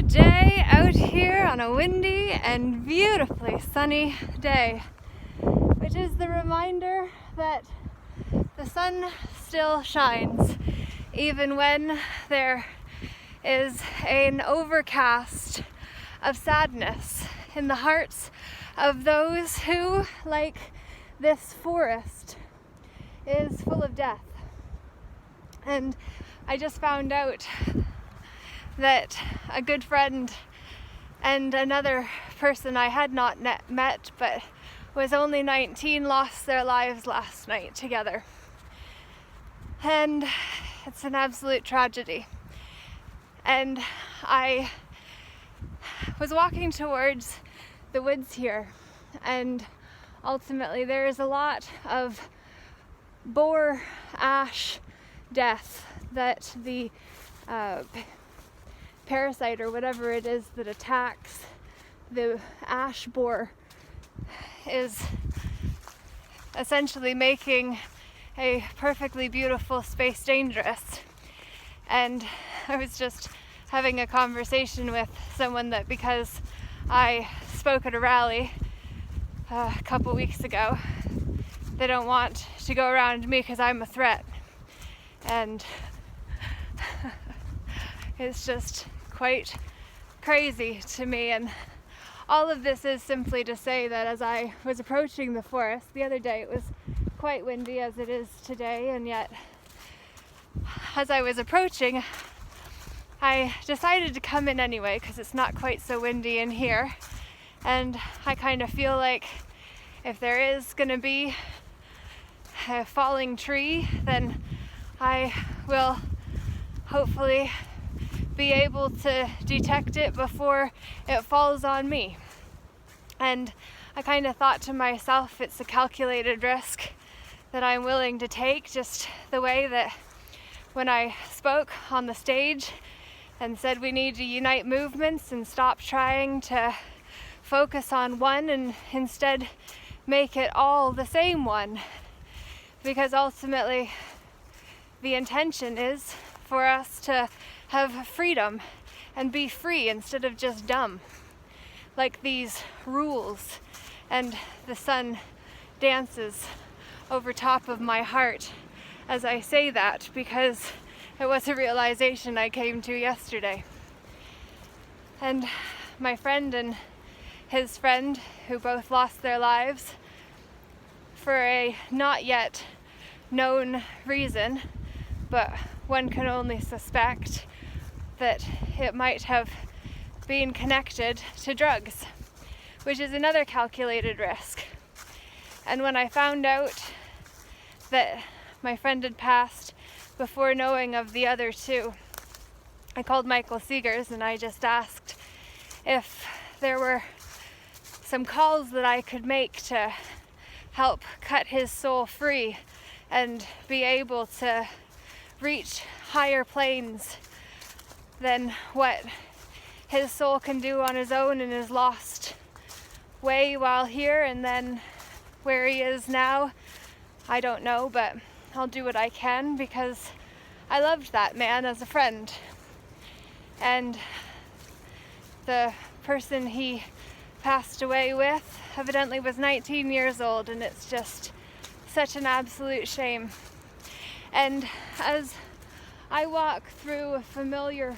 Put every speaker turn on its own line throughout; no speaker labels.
Another day out here on a windy and beautifully sunny day, which is the reminder that the sun still shines even when there is an overcast of sadness in the hearts of those who, like this forest, is full of death. And I just found out that a good friend and another person I had not met but was only 19 lost their lives last night together. And it's an absolute tragedy. And I was walking towards the woods here, and ultimately there is a lot of boar ash death that the parasite or whatever it is that attacks the ash boar is essentially making a perfectly beautiful space dangerous. And I was just having a conversation with someone that because I spoke at a rally a couple weeks ago, they don't want to go around me because I'm a threat. And it's just quite crazy to me. And all of this is simply to say that as I was approaching the forest the other day, it was quite windy as it is today, and yet as I was approaching, I decided to come in anyway because it's not quite so windy in here. And I kind of feel like if there is going to be a falling tree, then I will hopefully be able to detect it before it falls on me. And I kind of thought to myself, it's a calculated risk that I'm willing to take, just the way that when I spoke on the stage and said we need to unite movements and stop trying to focus on one and instead make it all the same one. Because ultimately the intention is for us to have freedom and be free instead of just dumb, like these rules. And the sun dances over top of my heart as I say that, because it was a realization I came to yesterday. And my friend and his friend, who both lost their lives for a not yet known reason, but one can only suspect that it might have been connected to drugs, which is another calculated risk. And when I found out that my friend had passed before knowing of the other two, I called Michael Seegers and I just asked if there were some calls that I could make to help cut his soul free and be able to reach higher planes than what his soul can do on his own in his lost way while here. And then where he is now, I don't know, but I'll do what I can because I loved that man as a friend. And the person he passed away with evidently was 19 years old, and it's just such an absolute shame. And as I walk through a familiar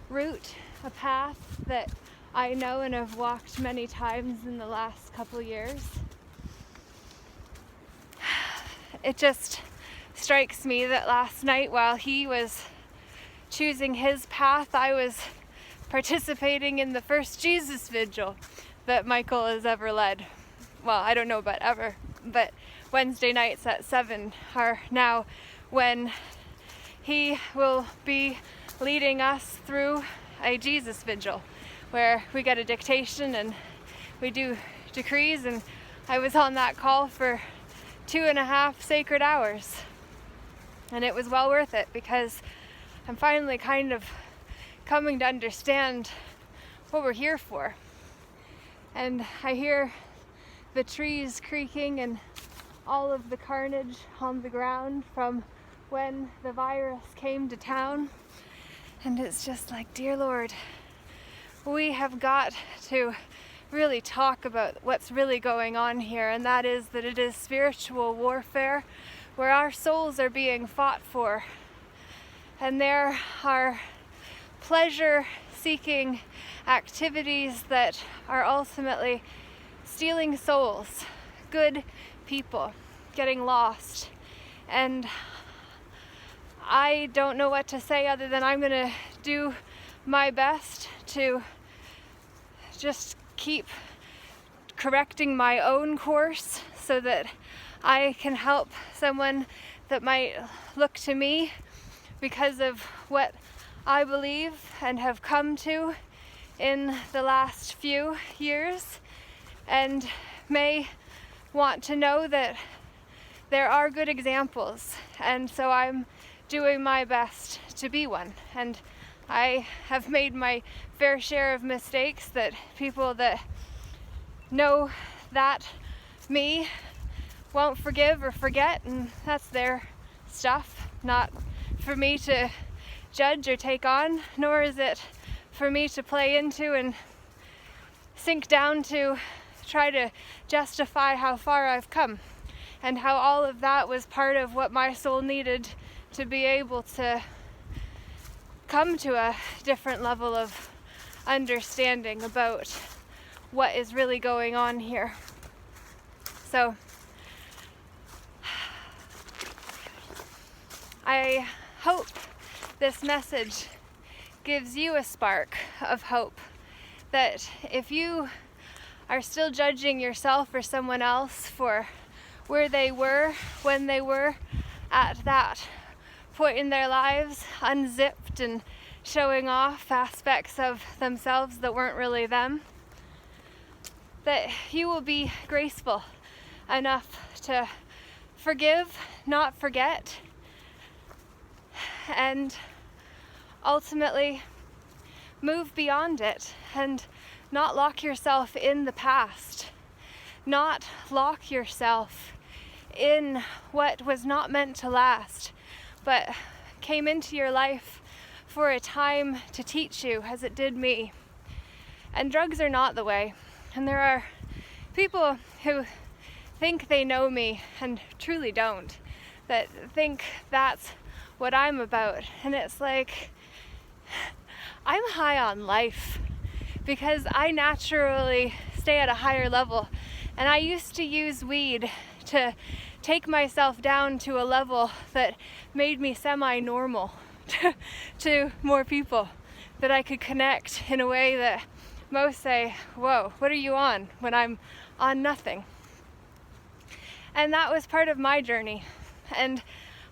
route, a path that I know and have walked many times in the last couple years, it just strikes me that last night while he was choosing his path, I was participating in the first Jesus vigil that Michael has ever led. Well, I don't know about ever, but Wednesday nights at 7 are now when he will be leading us through a Jesus vigil where we get a dictation and we do decrees, and I was on that call for 2.5 sacred hours, and it was well worth it because I'm finally kind of coming to understand what we're here for. And I hear the trees creaking and all of the carnage on the ground from when the virus came to town, and it's just like, dear Lord, we have got to really talk about what's really going on here, and that is that it is spiritual warfare where our souls are being fought for, and there are pleasure-seeking activities that are ultimately stealing souls, good people getting lost. And I don't know what to say other than I'm gonna do my best to just keep correcting my own course so that I can help someone that might look to me because of what I believe and have come to in the last few years, and may want to know that there are good examples, and so I'm doing my best to be one. And I have made my fair share of mistakes that people that know that me won't forgive or forget, and that's their stuff, not for me to judge or take on, nor is it for me to play into and sink down to try to justify how far I've come and how all of that was part of what my soul needed to be able to come to a different level of understanding about what is really going on here. So I hope this message gives you a spark of hope, that if you are still judging yourself or someone else for where they were when they were at that point in their lives, unzipped and showing off aspects of themselves that weren't really them, that you will be graceful enough to forgive, not forget, and ultimately move beyond it and not lock yourself in the past, not lock yourself in what was not meant to last, but came into your life for a time to teach you, as it did me. And drugs are not the way. And there are people who think they know me and truly don't, that think that's what I'm about. And it's like, I'm high on life because I naturally stay at a higher level. And I used to use weed to take myself down to a level that made me semi-normal to more people, that I could connect in a way that most say, whoa, what are you on, when I'm on nothing. And that was part of my journey. And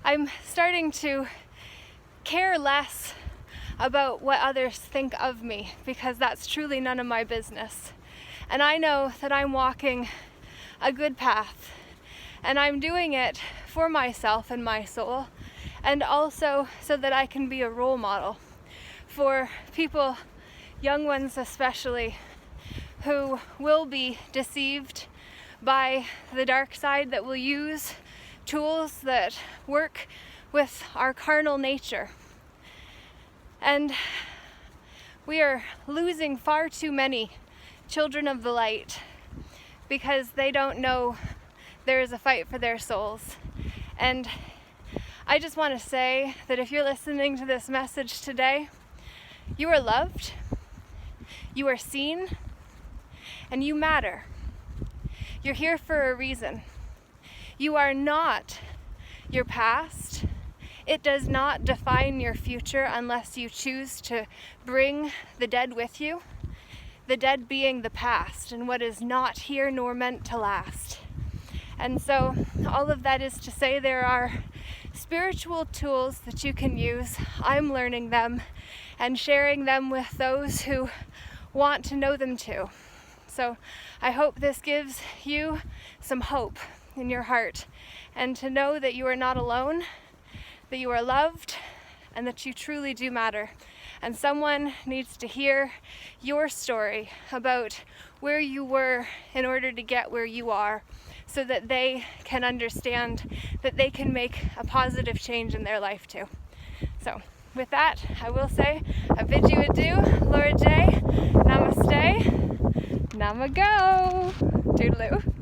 I'm starting to care less about what others think of me, because that's truly none of my business. And I know that I'm walking a good path, and I'm doing it for myself and my soul, and also so that I can be a role model for people, young ones especially, who will be deceived by the dark side, that will use tools that work with our carnal nature. And we are losing far too many children of the light because they don't know there is a fight for their souls. And I just want to say that if you're listening to this message today, you are loved, you are seen, and you matter. You're here for a reason. You are not your past. It does not define your future unless you choose to bring the dead with you. The dead being the past and what is not here nor meant to last. And so all of that is to say there are spiritual tools that you can use. I'm learning them and sharing them with those who want to know them too. So I hope this gives you some hope in your heart, and to know that you are not alone, that you are loved, and that you truly do matter. And someone needs to hear your story about where you were in order to get where you are, so that they can understand that they can make a positive change in their life too. So with that, I will say, I bid you adieu, Laura J. and I'ma go. Toodaloo.